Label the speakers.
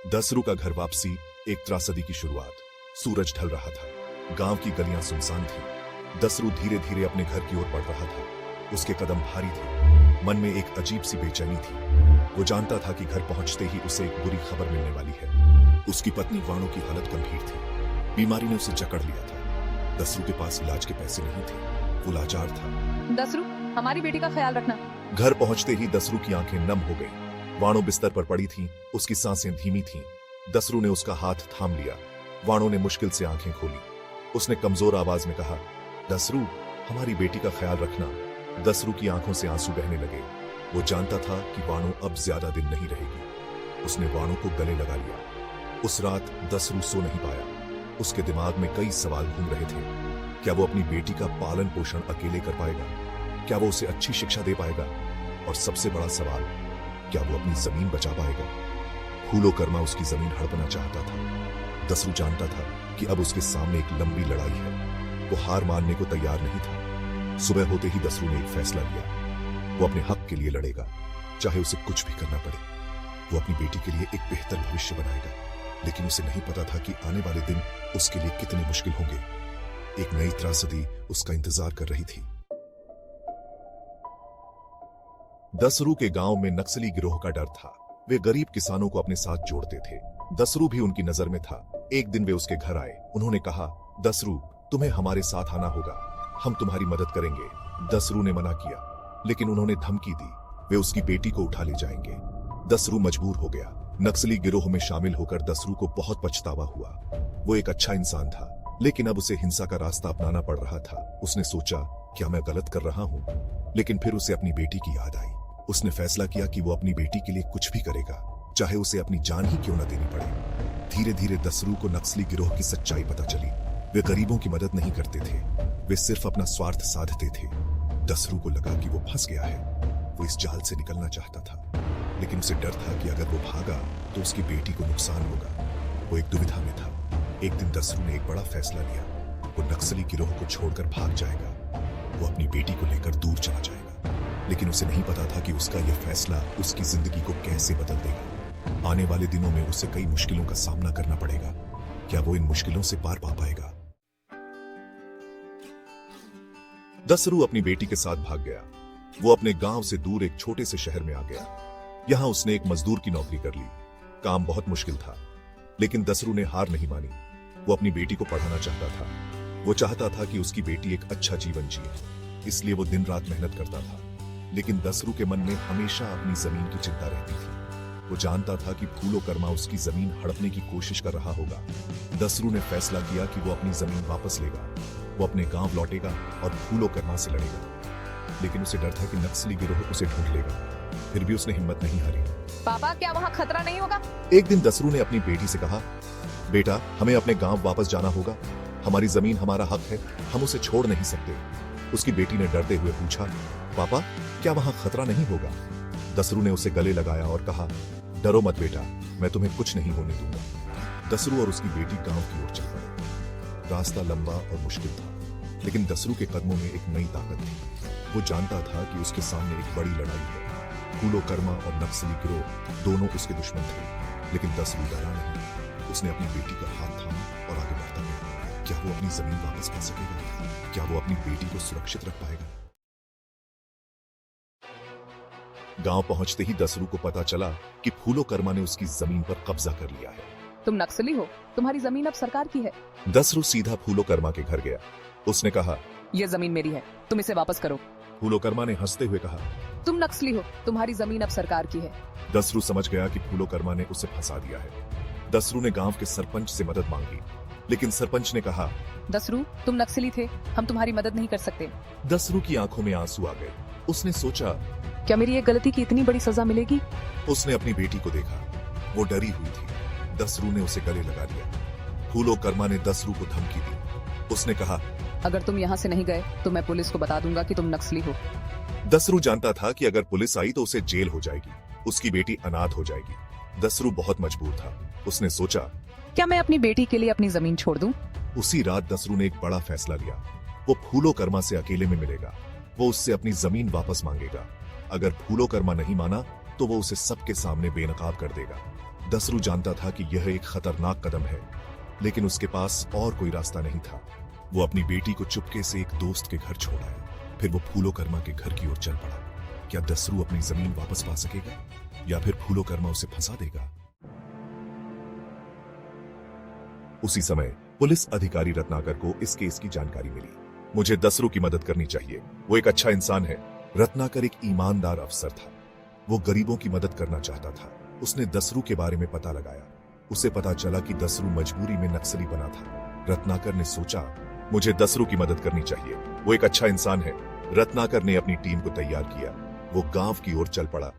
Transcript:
Speaker 1: दसरू का घर वापसी, एक त्रासदी की शुरुआत। सूरज ढल रहा था, गांव की गलियां सुनसान थी। दसरू धीरे धीरे अपने घर की ओर बढ़ रहा था। उसके कदम भारी थे, मन में एक अजीब सी बेचैनी थी। वो जानता था कि घर पहुंचते ही उसे एक बुरी खबर मिलने वाली है। उसकी पत्नी वाणो की हालत गंभीर थी, बीमारी ने उसे जकड़ लिया था। दसरू के पास इलाज के पैसे नहीं थे, वो लाचार था।
Speaker 2: दसरू, हमारी बेटी का ख्याल रखना।
Speaker 1: घर पहुंचते ही दसरू की आंखें नम हो गईं। वाणो बिस्तर पर पड़ी थी, उसकी सांसें धीमी थीं। दसरू ने उसका हाथ थाम लिया। वाणो ने मुश्किल से आंखें खोली। उसने कमजोर आवाज में कहा, दसरू, हमारी बेटी का ख्याल रखना। दसरू की आंखों से आंसू बहने लगे। वो जानता था कि वाणो अब ज्यादा दिन नहीं रहेगी। उसने वाणो को गले लगा लिया। उस रात दसरू सो नहीं पाया। उसके दिमाग में कई सवाल घूम रहे थे। क्या वो अपनी बेटी का पालन पोषण अकेले कर पाएगा? क्या वो उसे अच्छी शिक्षा दे पाएगा? और सबसे बड़ा सवाल, क्या वो अपनी जमीन बचा पाएगा? फूलो कर्मा उसकी जमीन हड़पना चाहता था। दसरू जानता था कि अब उसके सामने एक लंबी लड़ाई है। वो हार मानने को तैयार नहीं था। सुबह होते ही दसरू ने एक फैसला लिया। वो अपने हक के लिए लड़ेगा, चाहे उसे कुछ भी करना पड़े। वो अपनी बेटी के लिए एक बेहतर भविष्य बनाएगा। लेकिन उसे नहीं पता था कि आने वाले दिन उसके लिए कितने मुश्किल होंगे। एक नई त्रासदी उसका इंतजार कर रही थी। दसरू के गांव में नक्सली गिरोह का डर था। वे गरीब किसानों को अपने साथ जोड़ते थे। दसरू भी उनकी नजर में था। एक दिन वे उसके घर आए। उन्होंने कहा, दसरू, तुम्हें हमारे साथ आना होगा, हम तुम्हारी मदद करेंगे। दसरू ने मना किया, लेकिन उन्होंने धमकी दी, वे उसकी बेटी को उठा ले जाएंगे। दसरू मजबूर हो गया। नक्सली गिरोह में शामिल होकर दसरू को बहुत पछतावा हुआ। वो एक अच्छा इंसान था, लेकिन अब उसे हिंसा का रास्ता अपनाना पड़ रहा था। उसने सोचा, क्या मैं गलत कर रहा हूं? लेकिन फिर उसे अपनी बेटी की याद आई। उसने फैसला किया कि वो अपनी बेटी के लिए कुछ भी करेगा, चाहे उसे अपनी जान ही क्यों न देनी पड़े। धीरे धीरे दसरू को नक्सली गिरोह की सच्चाई पता चली। वे गरीबों की मदद नहीं करते थे, वे सिर्फ अपना स्वार्थ साधते थे। दसरू को लगा कि वो फंस गया है। वो इस जाल से निकलना चाहता था, लेकिन उसे डर था कि अगर वो भागा तो उसकी बेटी को नुकसान होगा। वो एक दुविधा में था। एक दिन दसरू ने एक बड़ा फैसला लिया। वो नक्सली गिरोह को छोड़कर भाग जाएगा। वो अपनी बेटी को लेकर दूर चला जाएगा। लेकिन उसे नहीं पता था कि उसका यह फैसला उसकी जिंदगी को कैसे बदल देगा। आने वाले दिनों में उसे कई मुश्किलों का सामना करना पड़ेगा। क्या वो इन मुश्किलों से पार पा पाएगा? दसरू अपनी बेटी के साथ भाग गया। वो अपने गांव से दूर एक छोटे से शहर में आ गया। यहां उसने एक मजदूर की नौकरी कर ली। काम बहुत मुश्किल था, लेकिन दसरू ने हार नहीं मानी। वो अपनी बेटी को पढ़ाना चाहता था। वो चाहता था कि उसकी बेटी एक अच्छा जीवन जिए, इसलिए वो दिन रात मेहनत करता था। लेकिन दसरू के मन में हमेशा अपनी जमीन की चिंता रहती थी। वो जानता था कि फूलो कर्मा उसकी जमीन हड़पने की कोशिश कर रहा होगा। दसरू ने फैसला किया कि वो अपनी जमीन वापस लेगा। वो अपने गांव लौटेगा और फूलो कर्मा से लड़ेगा। लेकिन उसे डर था कि नक्सली गिरोह उसे ढूंढ लेगा। फिर भी उसने हिम्मत नहीं हारी।
Speaker 2: पापा, क्या वहाँ खतरा नहीं होगा?
Speaker 1: एक दिन दसरू ने अपनी बेटी से कहा, बेटा, हमें अपने गांव वापस जाना होगा। हमारी जमीन हमारा हक है, हम उसे छोड़ नहीं सकते। उसकी बेटी ने डरते हुए पूछा, पापा, क्या वहां खतरा नहीं होगा? दसरू ने उसे गले लगाया और कहा, डरो मत बेटा, मैं तुम्हें कुछ नहीं होने दूंगा। दसरू और उसकी बेटी गांव की ओर चल पड़े। रास्ता लंबा और मुश्किल था, लेकिन दसरू के कदमों में एक नई ताकत थी। वो जानता था कि उसके सामने एक बड़ी लड़ाई है। फूलो कर्मा और नक्सली गिरोह दोनों उसके दुश्मन थे, लेकिन दसरू डरा नहीं। उसने अपनी बेटी का हाथ थामा और आगे बढ़ता गया। क्या वो अपनी जमीन वापस पा सकेगा? क्या वो अपनी बेटी को सुरक्षित रख पाएगा? गांव पहुंचते ही दसरू को पता चला कि फूलो कर्मा ने उसकी जमीन पर कब्जा कर लिया है।
Speaker 2: तुम नक्सली हो, तुम्हारी जमीन अब सरकार की है।
Speaker 1: दसरू सीधा फूलो कर्मा के घर गया। उसने कहा,
Speaker 2: ये जमीन मेरी है, तुम इसे वापस करो।
Speaker 1: फूलो कर्मा ने हंसते हुए कहा,
Speaker 2: तुम नक्सली हो, तुम्हारी जमीन अब सरकार की है।
Speaker 1: दसरू समझ गया कि फूलो कर्मा ने उसे फंसा दिया है। दसरू ने गांव के सरपंच से मदद मांगी, लेकिन सरपंच ने कहा,
Speaker 2: दसरू, तुम नक्सली थे, हम तुम्हारी मदद नहीं कर सकते।
Speaker 1: दसरू की आंखों में आंसू आ गए। उसने सोचा,
Speaker 2: क्या मेरी एक गलती की इतनी बड़ी सजा मिलेगी?
Speaker 1: उसने अपनी बेटी को देखा, वो डरी हुई थी। दसरू ने उसे गले लगा लिया। फूलो कर्मा ने दसरू को धमकी दी। उसने कहा,
Speaker 2: अगर तुम यहाँ से नहीं गए तो मैं पुलिस को बता दूंगा कि तुम नक्सली हो।
Speaker 1: दसरू जानता था कि अगर पुलिस आई तो उसे जेल हो जाएगी, उसकी बेटी अनाथ हो जाएगी। दसरू बहुत मजबूर था। उसने सोचा,
Speaker 2: क्या मैं अपनी बेटी के लिए अपनी जमीन छोड़ दूं?
Speaker 1: उसी रात दसरू ने एक बड़ा फैसला लिया। वो फूलो कर्मा से अकेले में मिलेगा। वो उससे अपनी जमीन वापस मांगेगा। अगर फूलो कर्मा नहीं माना तो वो उसे सबके सामने बेनकाब कर देगा। दसरू जानता था कि यह एक खतरनाक कदम है, लेकिन उसके पास और कोई रास्ता नहीं था। वो अपनी बेटी को चुपके से एक दोस्त के घर छोड़ आया। फिर वो फूलोकर्मा के घर की ओर चल पड़ा। क्या दसरू अपनी जमीन वापस पा सकेगा या फिर फूलोकर्मा उसे फंसा देगा? उसी समय पुलिस अधिकारी रत्नाकर को इस केस की जानकारी मिली। मुझे दसरू की मदद करनी चाहिए, वो एक अच्छा इंसान है। रत्नाकर एक ईमानदार अफसर था। वो गरीबों की मदद करना चाहता था। उसने दसरू के बारे में पता लगाया। उसे पता चला कि दसरू मजबूरी में नक्सली बना था। रत्नाकर ने सोचा, मुझे दसरू की मदद करनी चाहिए, वो एक अच्छा इंसान है। रत्नाकर ने अपनी टीम को तैयार किया। वो गांव की ओर चल पड़ा।